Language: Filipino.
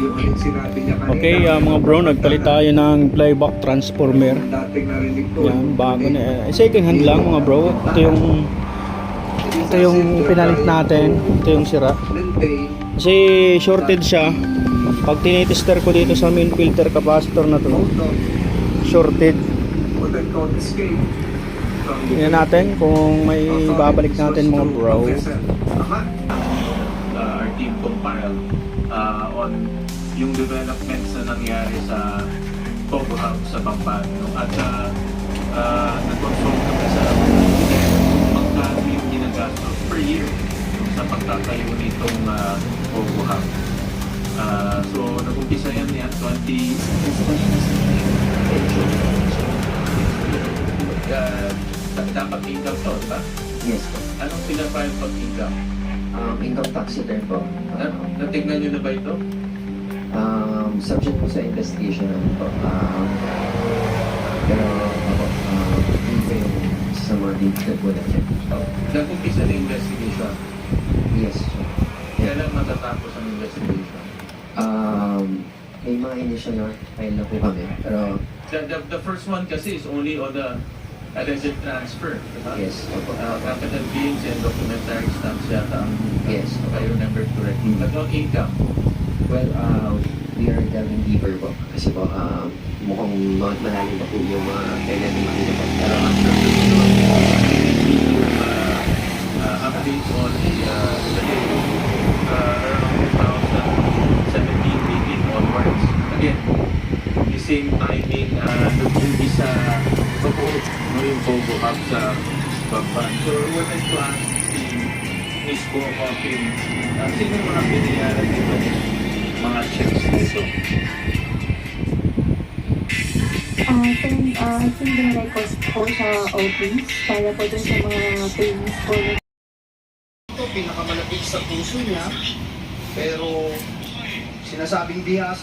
yung huling sinabi niya kanina. Okay, mga bro, nagpalit tayo ng playback transformer. Dating narinig ko. Yan, bago na. Second hand lang mga bro. Ito yung pinalit natin. Ito yung sira. Kasi shorted siya. Pag tinitester ko dito sa main filter capacitor na to, shorted. Tingnan natin kung may babalik natin mga bro. Our team compiled on yung developments na nangyari sa Pogo Hub sa Pampanga. At nag-consult kami sa magkano yung ginagastos per year sa pagtatayo nitong Pogo Hub. So nag-umpisa yan 20... dapat income to, ba? Yes po. Anong pinapayang pag-income? Income tax return po. Natignan nyo na ba ito? Subject po sa investigation namin po. Pero ako, hindi po yung sa mga detail po na check. Nag-umpisa na investigation. Yes. Kailan matatapos ang investigation? May mga initial na file na po kami. Pero The first one kasi is only on the alleged transfer. Diba? yes. Opo. Capital gains and documentary stamps yata ang Yes. if I remember correctly. But on income, Well, we are delving deeper po. Kasi po, mukhang malalim pa po yung kailan yung makita po. Pero after updates on the date, around 2017-18 onwards. Again, the same timing nag-uwi sa Bacood, yung Pogo Hub sa Bamban. So, what I plan is go hoping sino mga binayaran dito mga checks dito. I think dinare-cost po sa office para po dun sa mga payments po na Ito, pinakamalapit sa puso niya. Pero sinasabing di asa